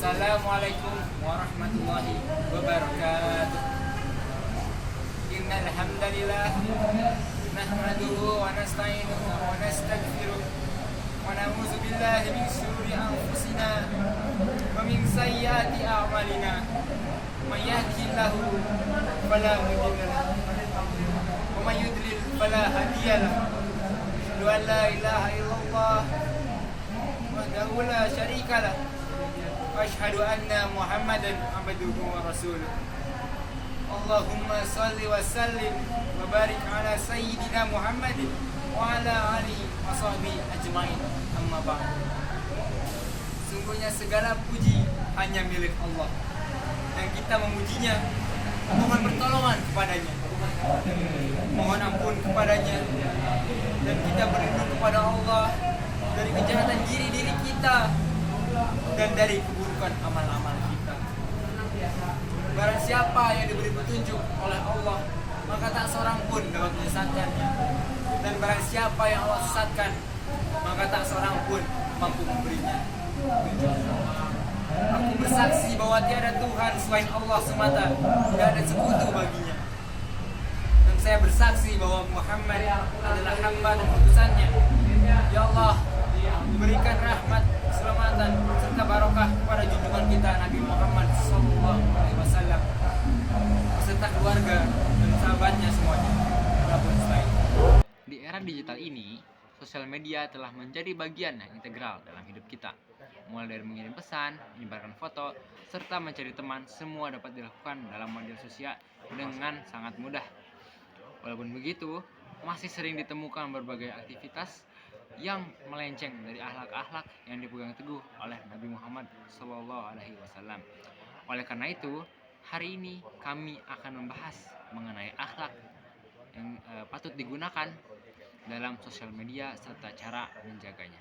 Assalamualaikum warahmatullahi wabarakatuh. Innal hamdalillah nahmaduhu wa nasta'inuhu wa nastaghfiruh wa na'udzu billahi min shururi anfusina wa min sayyiati a'malina. May yahdihillahu fala mudilla lahu wa may yudlil fala hadiya lahu. Asyhadu an la ilaha illallah wahdahu la syarika lah. Asyhadu anna Muhammadan abduhu wa rasuluh. Allahumma salli wa sallim wa barik ala sayyidina Muhammadin wa ala alihi wa sahbihi ajmain. Amma ba'd. Sungguhnya segala puji hanya milik Allah, dan kita memujinya, mohon pertolongan kepadanya, mohon ampun kepadanya, dan kita berlindung kepada Allah dari kejahatan diri kita dan dari keburukan amal-amal kita. Barang siapa yang diberi petunjuk oleh Allah, maka tak seorang pun dapat menyesatkannya. Dan barang siapa yang Allah sesatkan, maka tak seorang pun mampu memberinya petunjuk. Aku bersaksi bahwa tiada Tuhan selain Allah semata, tidak ada sekutu baginya. Dan saya bersaksi bahwa Muhammad adalah hamba dan utusannya. Ya Allah, berikan rahmat, keselamatan serta barokah kepada junjungan kita Nabi Muhammad SAW beserta keluarga dan sahabatnya semuanya. Di era digital ini, sosial media telah menjadi bagian yang integral dalam hidup kita. Mulai dari mengirim pesan, menyebarkan foto, serta mencari teman, semua dapat dilakukan dalam media sosial dengan sangat mudah. Walaupun begitu, masih sering ditemukan berbagai aktivitas yang melenceng dari akhlak-akhlak yang dipegang teguh oleh Nabi Muhammad SAW. Oleh karena itu, hari ini kami akan membahas mengenai akhlak yang patut digunakan dalam sosial media serta cara menjaganya.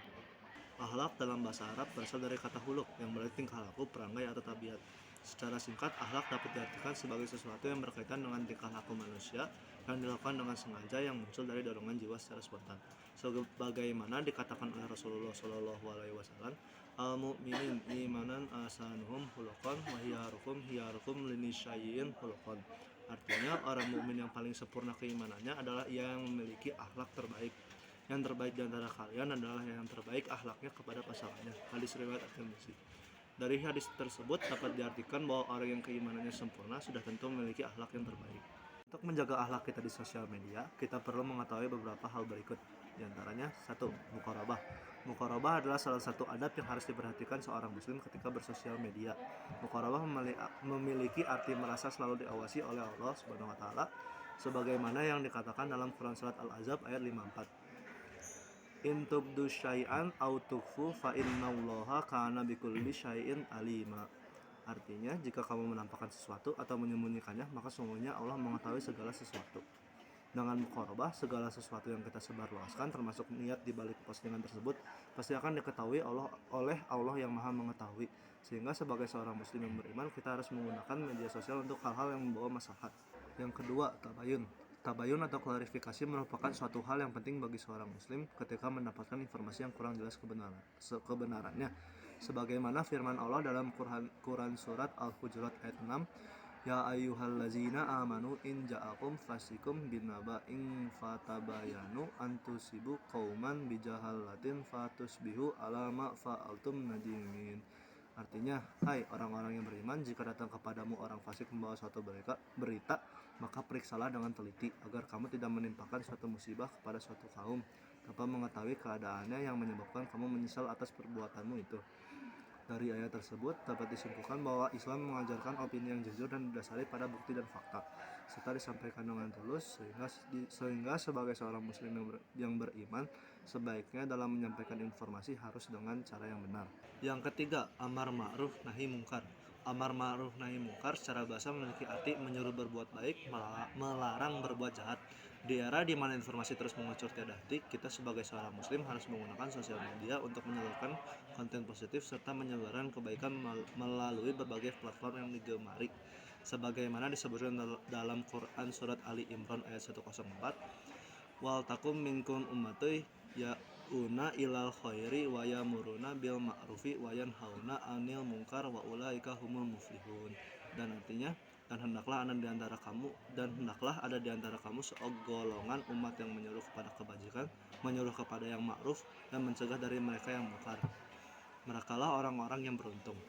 Akhlak dalam bahasa Arab berasal dari kata huluk yang berarti tingkah laku, perangai, atau tabiat. Secara singkat, akhlak dapat diartikan sebagai sesuatu yang berkaitan dengan tingkah laku manusia yang dilakukan dengan sengaja, yang muncul dari dorongan jiwa secara spontan. Sebagaimana dikatakan oleh Rasulullah SAW, al-mu'minin imanan asanuhum hulukon wa hiyarukum linisyayin hulukon. Artinya, orang mukmin yang paling sempurna keimanannya adalah ia yang memiliki akhlak terbaik. Yang terbaik di antara kalian adalah yang terbaik akhlaknya kepada pasangannya. Hadis riwayat At-Tirmidzi. Dari hadis tersebut dapat diartikan bahwa orang yang keimanannya sempurna sudah tentu memiliki akhlak yang terbaik. Untuk menjaga akhlak kita di sosial media, kita perlu mengetahui beberapa hal berikut. Di antaranya, 1. Muqarabah. Muqarabah adalah salah satu adab yang harus diperhatikan seorang muslim ketika bersosial media. Muqarabah memiliki arti merasa selalu diawasi oleh Allah Subhanahu wa taala, sebagaimana yang dikatakan dalam Quran surat Al-Ahzab ayat 54. In tubdu syai'an aw tukhfu fa innallaha kana bikulli syai'in alima. Artinya, jika kamu menampakkan sesuatu atau menyembunyikannya, maka sungguhnya Allah mengetahui segala sesuatu. Dengan muqarabah, segala sesuatu yang kita sebarluaskan, termasuk niat di balik postingan tersebut, pasti akan diketahui oleh Allah yang Maha Mengetahui. Sehingga sebagai seorang muslim yang beriman, kita harus menggunakan media sosial untuk hal-hal yang membawa maslahat. Yang kedua, tabayun. Tabayun atau klarifikasi merupakan suatu hal yang penting bagi seorang muslim ketika mendapatkan informasi yang kurang jelas kebenarannya. Sebagaimana firman Allah dalam Quran surat Al-Hujurat ayat 6, Ya ayyuhallazina amanu in ja'akum fasikum binaba'in fatabayanu antusibu qauman bijahalatin fatusbihu ala ma fa'altum nadimin. Artinya, hai orang-orang yang beriman, jika datang kepadamu orang fasik membawa suatu berita, maka periksalah dengan teliti agar kamu tidak menimpakan suatu musibah kepada suatu kaum tanpa mengetahui keadaannya yang menyebabkan kamu menyesal atas perbuatanmu itu. Dari ayat tersebut dapat disimpulkan bahwa Islam mengajarkan opini yang jujur dan didasari pada bukti dan fakta, serta disampaikan dengan tulus, sehingga sebagai seorang muslim yang beriman, sebaiknya dalam menyampaikan informasi harus dengan cara yang benar. Yang ketiga, amar ma'ruf nahi mungkar. Amar ma'ruf nahi mungkar secara bahasa memiliki arti menyuruh berbuat baik, melarang berbuat jahat. Di era di mana informasi terus mengucur tiada henti, kita sebagai seorang muslim harus menggunakan sosial media untuk menyalurkan konten positif serta menyebarkan kebaikan melalui berbagai platform yang digemari. Sebagaimana disebutkan dalam Quran surat Ali Imran ayat 104, Wal takum minkum ummatun yud'una ilal khairi wa yamuruna bil ma'rufi wa yanhauna 'anil munkar wa ulaika humul muflihun. Dan artinya, hendaklah ada di antara kamu segolongan umat yang menyuruh kepada kebajikan, menyuruh kepada yang ma'ruf, dan mencegah dari mereka yang mungkar. Merekalah orang-orang yang beruntung.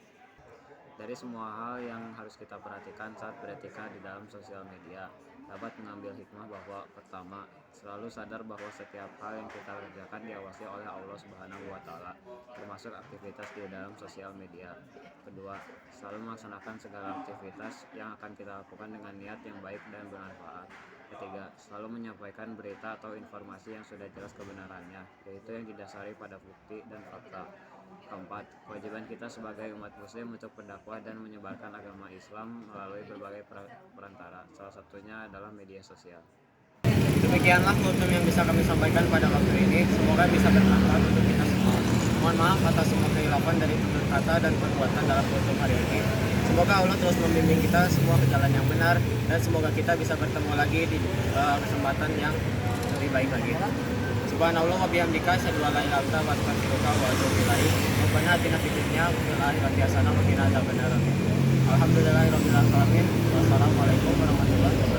Dari semua hal yang harus kita perhatikan saat beretika di dalam sosial media, dapat mengambil hikmah bahwa pertama, selalu sadar bahwa setiap hal yang kita kerjakan diawasi oleh Allah Subhanahu wa Ta'ala, termasuk aktivitas di dalam sosial media. Kedua, selalu melaksanakan segala aktivitas yang akan kita lakukan dengan niat yang baik dan bermanfaat. Ketiga, selalu menyampaikan berita atau informasi yang sudah jelas kebenarannya, yaitu yang didasari pada bukti dan fakta. Keempat, kewajiban kita sebagai umat muslim untuk berdakwah dan menyebarkan agama Islam melalui berbagai perantara, salah satunya adalah media sosial. Demikianlah kultum yang bisa kami sampaikan pada waktu ini. Semoga bisa bermanfaat untuk kita semua. Mohon maaf atas semua kehilapan dari tutur kata dan perbuatan dalam kultum hari ini. Semoga Allah terus membimbing kita semua ke jalan yang benar, dan semoga kita bisa bertemu lagi di kesempatan yang lebih baik lagi. Subhanallah wa bihamdika asyhadu an la ilaha illa anta astaghfiruka wa atubu ilaik. Rabbana atina fid dunya hasanah wa qina adzabannar. Alhamdulillahirabbil alamin. Wassalamualaikum warahmatullahi wabarakatuh.